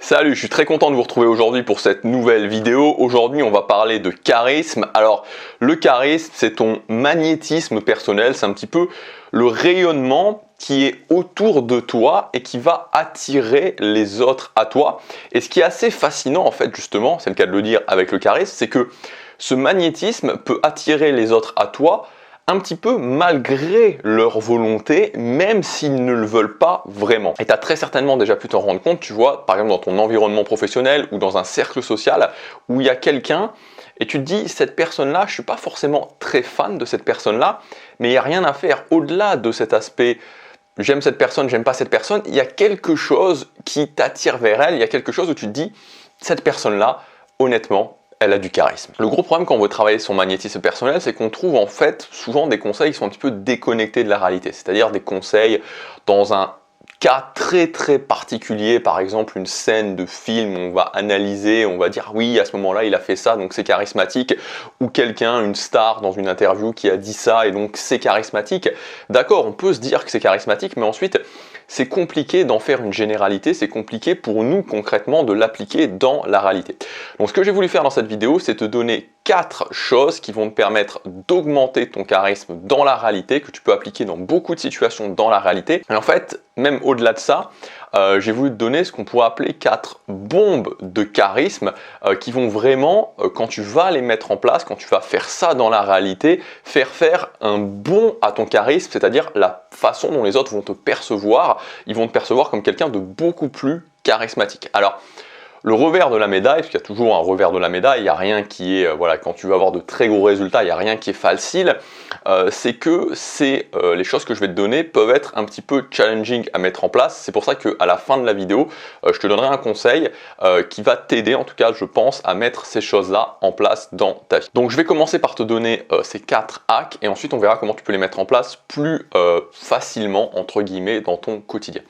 Salut, je suis très content de vous retrouver aujourd'hui pour cette nouvelle vidéo. Aujourd'hui, on va parler de charisme. Alors, le charisme, c'est ton magnétisme personnel, c'est un petit peu le rayonnement qui est autour de toi et qui va attirer les autres à toi. Et ce qui est assez fascinant, en fait, justement, c'est le cas de le dire avec le charisme, c'est que ce magnétisme peut attirer les autres à toi un petit peu malgré leur volonté, même s'ils ne le veulent pas vraiment. Et tu as très certainement déjà pu t'en rendre compte, tu vois, par exemple dans ton environnement professionnel ou dans un cercle social où il y a quelqu'un et tu te dis, cette personne-là, je ne suis pas forcément très fan de cette personne-là, mais il n'y a rien à faire. Au-delà de cet aspect, j'aime cette personne, j'aime pas cette personne, il y a quelque chose qui t'attire vers elle, il y a quelque chose où tu te dis, cette personne-là, honnêtement, elle a du charisme. Le gros problème quand on veut travailler son magnétisme personnel, c'est qu'on trouve en fait souvent des conseils qui sont un petit peu déconnectés de la réalité. C'est-à-dire des conseils dans un cas très particulier, par exemple une scène de film, on va analyser, on va dire oui à ce moment-là il a fait ça donc c'est charismatique, ou quelqu'un, une star dans une interview qui a dit ça et donc c'est charismatique. D'accord, on peut se dire que c'est charismatique, mais ensuite c'est compliqué d'en faire une généralité, c'est compliqué pour nous concrètement de l'appliquer dans la réalité. Donc ce que j'ai voulu faire dans cette vidéo, c'est te donner 4 choses qui vont te permettre d'augmenter ton charisme dans la réalité, que tu peux appliquer dans beaucoup de situations dans la réalité. Et en fait, même au-delà de ça, j'ai voulu te donner ce qu'on pourrait appeler 4 bombes de charisme qui vont vraiment, quand tu vas les mettre en place, quand tu vas faire ça dans la réalité, faire un bond à ton charisme, c'est-à-dire la façon dont les autres vont te percevoir. Ils vont te percevoir comme quelqu'un de beaucoup plus charismatique. Alors, le revers de la médaille, parce qu'il y a toujours un revers de la médaille, il n'y a rien qui est, voilà, quand tu veux avoir de très gros résultats, il n'y a rien qui est facile, c'est que les choses que je vais te donner peuvent être un petit peu challenging à mettre en place. C'est pour ça qu'à la fin de la vidéo, je te donnerai un conseil qui va t'aider, en tout cas je pense, à mettre ces choses-là en place dans ta vie. Donc je vais commencer par te donner ces 4 hacks et ensuite on verra comment tu peux les mettre en place plus facilement, entre guillemets, dans ton quotidien.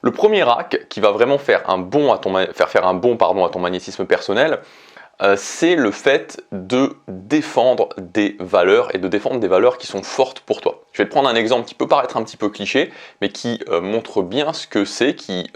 Le premier hack qui va vraiment faire un bond à ton magnétisme personnel, c'est le fait de défendre des valeurs et de défendre des valeurs qui sont fortes pour toi. Je vais te prendre un exemple qui peut paraître un petit peu cliché, mais qui montre bien ce que c'est, qui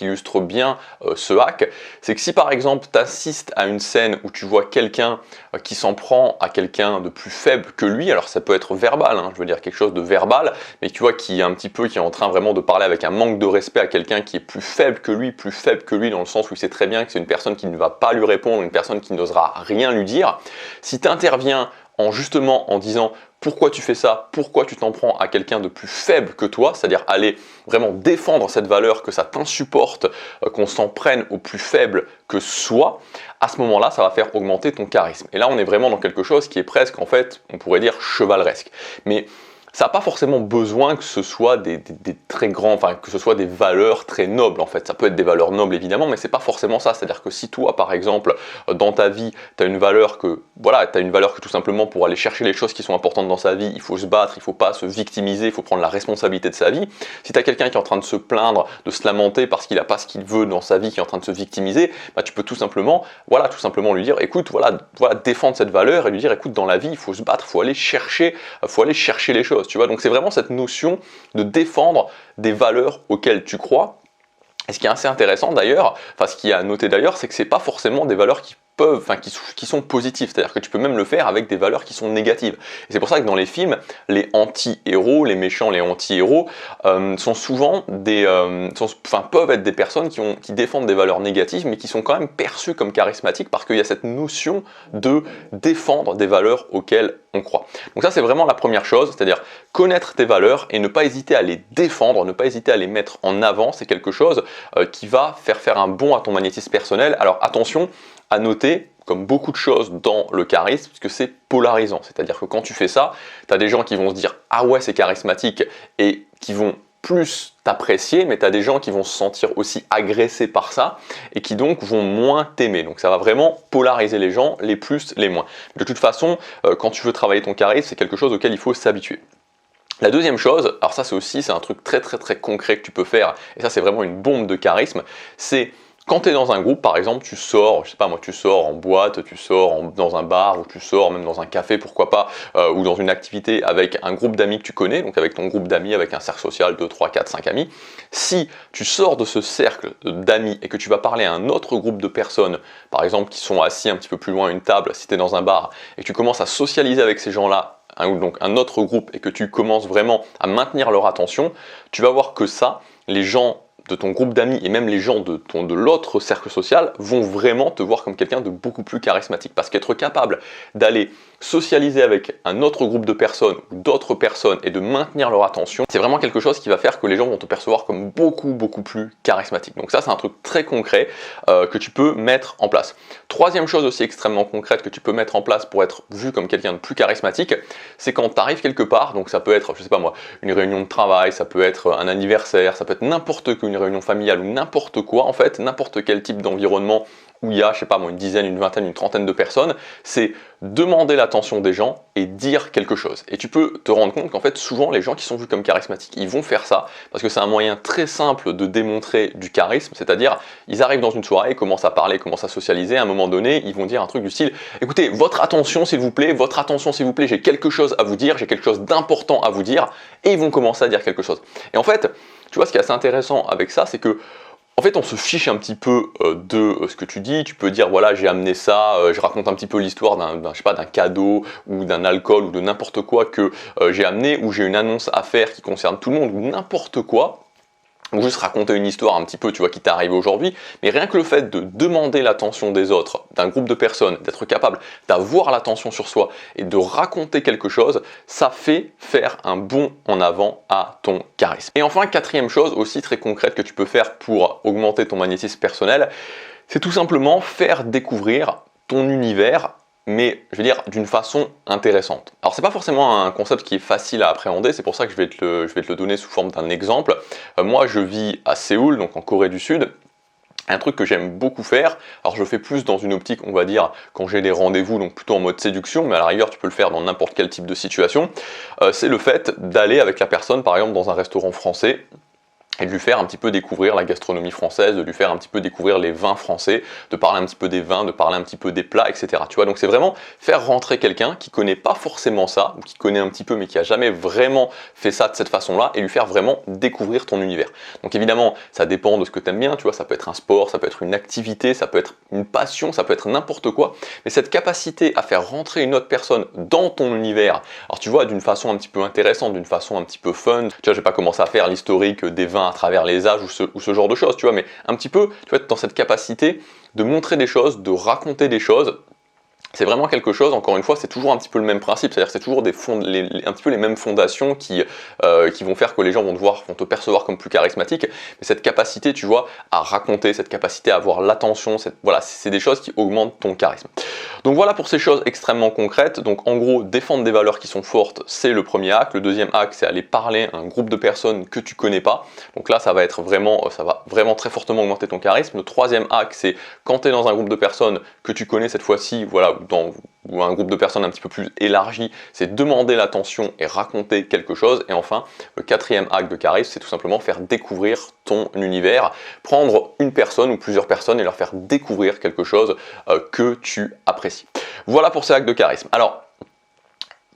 illustre bien ce hack. C'est que si par exemple tu assistes à une scène où tu vois quelqu'un qui s'en prend à quelqu'un de plus faible que lui, alors ça peut être verbal, je veux dire quelque chose de verbal, mais tu vois qui est en train vraiment de parler avec un manque de respect à quelqu'un qui est plus faible que lui dans le sens où il sait très bien que c'est une personne qui ne va pas lui répondre, une personne qui n'osera rien lui dire. Si tu interviens en disant pourquoi tu fais ça, pourquoi tu t'en prends à quelqu'un de plus faible que toi, c'est-à-dire aller vraiment défendre cette valeur, que ça t'insupporte, qu'on s'en prenne au plus faible que soi, à ce moment-là, ça va faire augmenter ton charisme. Et là, on est vraiment dans quelque chose qui est presque, en fait, on pourrait dire chevaleresque. Mais ça n'a pas forcément besoin que ce soit des très grands, que ce soit des valeurs très nobles en fait. Ça peut être des valeurs nobles évidemment, mais c'est pas forcément ça. C'est-à-dire que si toi, par exemple, dans ta vie, tu as une valeur que tout simplement pour aller chercher les choses qui sont importantes dans sa vie, il faut se battre, il faut pas se victimiser, il faut prendre la responsabilité de sa vie. Si tu as quelqu'un qui est en train de se plaindre, de se lamenter parce qu'il n'a pas ce qu'il veut dans sa vie, qui est en train de se victimiser, tu peux tout simplement lui dire, écoute, défendre cette valeur et lui dire, écoute, dans la vie, il faut se battre, il faut aller chercher les choses. Tu vois, donc c'est vraiment cette notion de défendre des valeurs auxquelles tu crois. Et ce qui est assez intéressant d'ailleurs, ce qui est à noter d'ailleurs, c'est que c'est pas forcément des valeurs qui sont positives, c'est-à-dire que tu peux même le faire avec des valeurs qui sont négatives. Et c'est pour ça que dans les films, les anti-héros, les méchants, les anti-héros, sont souvent peuvent être des personnes qui défendent des valeurs négatives, mais qui sont quand même perçues comme charismatiques parce qu'il y a cette notion de défendre des valeurs auxquelles on croit. Donc ça, c'est vraiment la première chose, c'est-à-dire connaître tes valeurs et ne pas hésiter à les défendre, ne pas hésiter à les mettre en avant. C'est quelque chose qui va faire un bond à ton magnétisme personnel. Alors attention, à noter, comme beaucoup de choses dans le charisme, que c'est polarisant. C'est-à-dire que quand tu fais ça, tu as des gens qui vont se dire « Ah ouais, c'est charismatique » et qui vont plus t'apprécier, mais tu as des gens qui vont se sentir aussi agressés par ça et qui donc vont moins t'aimer. Donc ça va vraiment polariser les gens, les plus, les moins. De toute façon, quand tu veux travailler ton charisme, c'est quelque chose auquel il faut s'habituer. La deuxième chose, alors ça c'est un truc très concret que tu peux faire, et ça c'est vraiment une bombe de charisme, c'est Quand tu es dans un groupe, par exemple, tu sors, je sais pas moi, tu sors en boîte, tu sors dans un bar, ou tu sors même dans un café, pourquoi pas, ou dans une activité avec un groupe d'amis que tu connais, donc avec ton groupe d'amis, avec un cercle social de 3, 4, 5 amis. Si tu sors de ce cercle d'amis et que tu vas parler à un autre groupe de personnes, par exemple qui sont assis un petit peu plus loin à une table, si tu es dans un bar, et que tu commences à socialiser avec ces gens-là, donc un autre groupe, et que tu commences vraiment à maintenir leur attention, tu vas voir que ça, les gens de ton groupe d'amis et même les gens de l'autre cercle social vont vraiment te voir comme quelqu'un de beaucoup plus charismatique. Parce qu'être capable d'aller socialiser avec un autre groupe de personnes ou d'autres personnes et de maintenir leur attention, c'est vraiment quelque chose qui va faire que les gens vont te percevoir comme beaucoup plus charismatique. Donc ça, c'est un truc très concret que tu peux mettre en place. Troisième chose aussi extrêmement concrète que tu peux mettre en place pour être vu comme quelqu'un de plus charismatique, c'est quand tu arrives quelque part, donc ça peut être, je sais pas moi, une réunion de travail, ça peut être un anniversaire, ça peut être n'importe quoi, une réunion familiale ou n'importe quoi, en fait, n'importe quel type d'environnement où il y a, je sais pas moi, une dizaine, une vingtaine, une trentaine de personnes, c'est demander l'attention des gens et dire quelque chose. Et tu peux te rendre compte qu'en fait, souvent, les gens qui sont vus comme charismatiques, ils vont faire ça parce que c'est un moyen très simple de démontrer du charisme, c'est-à-dire, ils arrivent dans une soirée, ils commencent à parler, commencent à socialiser, à un moment donné, ils vont dire un truc du style « Écoutez, votre attention s'il vous plaît, j'ai quelque chose à vous dire, j'ai quelque chose d'important à vous dire » et ils vont commencer à dire quelque chose. Et en fait, tu vois, ce qui est assez intéressant avec ça, c'est que en fait, on se fiche un petit peu de ce que tu dis. Tu peux dire, voilà, j'ai amené ça, je raconte un petit peu l'histoire d'un cadeau ou d'un alcool ou de n'importe quoi que j'ai amené, ou j'ai une annonce à faire qui concerne tout le monde ou n'importe quoi. Ou juste raconter une histoire un petit peu, tu vois, qui t'est arrivé aujourd'hui, mais rien que le fait de demander l'attention des autres, d'un groupe de personnes, d'être capable d'avoir l'attention sur soi et de raconter quelque chose, ça fait faire un bond en avant à ton charisme. Et enfin, quatrième chose aussi très concrète que tu peux faire pour augmenter ton magnétisme personnel, c'est tout simplement faire découvrir ton univers, mais je veux dire d'une façon intéressante. Alors c'est pas forcément un concept qui est facile à appréhender, c'est pour ça que je vais te le donner sous forme d'un exemple. Moi je vis à Séoul, donc en Corée du Sud. Un truc que j'aime beaucoup faire, alors je le fais plus dans une optique, on va dire, quand j'ai des rendez-vous, donc plutôt en mode séduction, mais à la rigueur tu peux le faire dans n'importe quel type de situation, c'est le fait d'aller avec la personne, par exemple dans un restaurant français, et de lui faire un petit peu découvrir la gastronomie française, de lui faire un petit peu découvrir les vins français, de parler un petit peu des vins, de parler un petit peu des plats, etc. Tu vois, donc c'est vraiment faire rentrer quelqu'un qui connaît pas forcément ça, ou qui connaît un petit peu mais qui a jamais vraiment fait ça de cette façon-là, et lui faire vraiment découvrir ton univers. Donc évidemment, ça dépend de ce que tu aimes bien, tu vois, ça peut être un sport, ça peut être une activité, ça peut être une passion, ça peut être n'importe quoi, mais cette capacité à faire rentrer une autre personne dans ton univers, alors tu vois, d'une façon un petit peu intéressante, d'une façon un petit peu fun, tu vois, je vais pas commencer à faire l'historique des vins à travers les âges ou ce genre de choses, tu vois, mais un petit peu, tu vois, dans cette capacité de montrer des choses, de raconter des choses. C'est vraiment quelque chose, encore une fois, c'est toujours un petit peu le même principe, c'est-à-dire que c'est toujours un petit peu les mêmes fondations qui vont faire que les gens vont te percevoir comme plus charismatique, mais cette capacité, tu vois, à raconter, cette capacité à avoir l'attention, voilà, c'est des choses qui augmentent ton charisme. Donc voilà pour ces choses extrêmement concrètes. Donc en gros, défendre des valeurs qui sont fortes, c'est le premier axe. Le deuxième axe, c'est aller parler à un groupe de personnes que tu connais pas. Donc là, ça va vraiment très fortement augmenter ton charisme. Le troisième axe, c'est quand tu es dans un groupe de personnes que tu connais cette fois-ci, voilà, ou un groupe de personnes un petit peu plus élargi, c'est demander l'attention et raconter quelque chose. Et enfin, le quatrième axe de charisme, c'est tout simplement faire découvrir ton univers, prendre une personne ou plusieurs personnes et leur faire découvrir quelque chose que tu apprécies. Voilà pour ces hacks de charisme. Alors,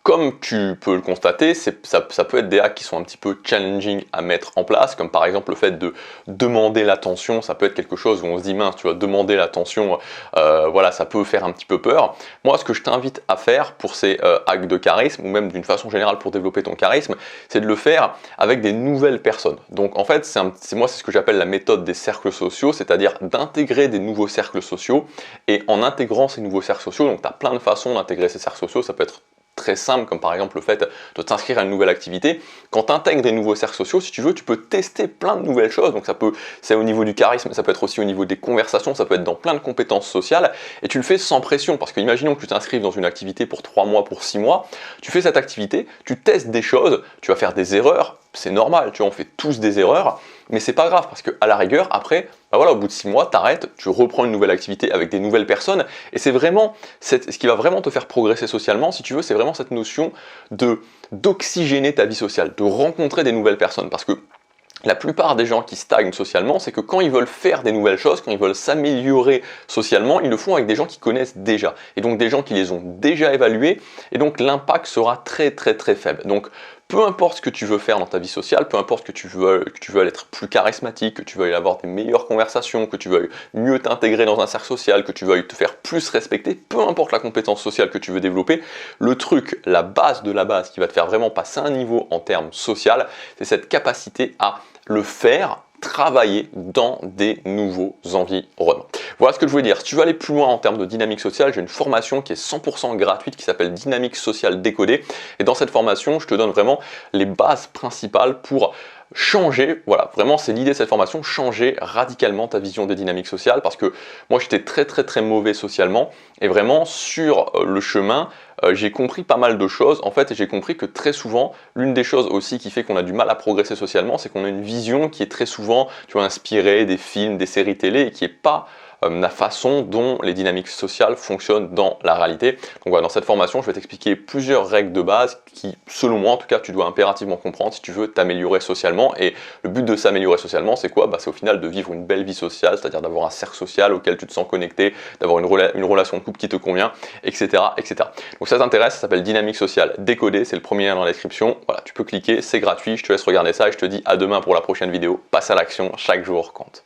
comme tu peux le constater, ça peut être des hacks qui sont un petit peu challenging à mettre en place, comme par exemple le fait de demander l'attention, ça peut être quelque chose où on se dit mince, tu vois, demander l'attention, voilà, ça peut faire un petit peu peur. Moi, ce que je t'invite à faire pour ces hacks de charisme, ou même d'une façon générale pour développer ton charisme, c'est de le faire avec des nouvelles personnes. Donc en fait, c'est ce que j'appelle la méthode des cercles sociaux, c'est-à-dire d'intégrer des nouveaux cercles sociaux, et en intégrant ces nouveaux cercles sociaux, donc tu as plein de façons d'intégrer ces cercles sociaux, ça peut être très simple, comme par exemple le fait de t'inscrire à une nouvelle activité. Quand tu intègres des nouveaux cercles sociaux, si tu veux, tu peux tester plein de nouvelles choses. Donc c'est au niveau du charisme, ça peut être aussi au niveau des conversations, ça peut être dans plein de compétences sociales, et tu le fais sans pression, parce que imaginons que tu t'inscrives dans une activité pour 3 mois, pour 6 mois, tu fais cette activité, tu testes des choses, tu vas faire des erreurs, c'est normal, tu vois, on fait tous des erreurs, mais c'est pas grave, parce qu'à la rigueur, après, bah voilà, au bout de 6 mois, t'arrêtes, tu reprends une nouvelle activité avec des nouvelles personnes, et c'est vraiment ce qui va vraiment te faire progresser socialement, si tu veux, c'est vraiment cette notion d'oxygéner ta vie sociale, de rencontrer des nouvelles personnes, parce que La plupart des gens qui stagnent socialement, c'est que quand ils veulent faire des nouvelles choses, quand ils veulent s'améliorer socialement, ils le font avec des gens qui connaissent déjà, et donc des gens qui les ont déjà évalués, et donc l'impact sera très faible. Donc peu importe ce que tu veux faire dans ta vie sociale, peu importe que tu veux être plus charismatique, que tu veuilles avoir des meilleures conversations, que tu veuilles mieux t'intégrer dans un cercle social, que tu veuilles te faire plus respecter, peu importe la compétence sociale que tu veux développer, le truc, la base de la base qui va te faire vraiment passer un niveau en termes social, c'est cette capacité à le faire, travailler dans des nouveaux environnements. Voilà ce que je voulais dire. Si tu veux aller plus loin en termes de dynamique sociale, j'ai une formation qui est 100% gratuite qui s'appelle Dynamique sociale décodée. Et dans cette formation, je te donne vraiment les bases principales pour changer, voilà, vraiment c'est l'idée de cette formation, changer radicalement ta vision des dynamiques sociales, parce que moi j'étais très mauvais socialement, et vraiment sur le chemin, j'ai compris pas mal de choses, en fait, et j'ai compris que très souvent, l'une des choses aussi qui fait qu'on a du mal à progresser socialement, c'est qu'on a une vision qui est très souvent, tu vois, inspirée des films, des séries télé, et qui n'est pas la façon dont les dynamiques sociales fonctionnent dans la réalité. Donc voilà, dans cette formation, je vais t'expliquer plusieurs règles de base qui, selon moi en tout cas, tu dois impérativement comprendre si tu veux t'améliorer socialement. Et le but de s'améliorer socialement, c'est quoi? C'est au final de vivre une belle vie sociale, c'est-à-dire d'avoir un cercle social auquel tu te sens connecté, d'avoir une relation de couple qui te convient, etc. etc. Donc ça t'intéresse, ça s'appelle Dynamique sociale décodée, c'est le premier lien dans la description. Voilà, tu peux cliquer, c'est gratuit, je te laisse regarder ça et je te dis à demain pour la prochaine vidéo. Passe à l'action, chaque jour compte.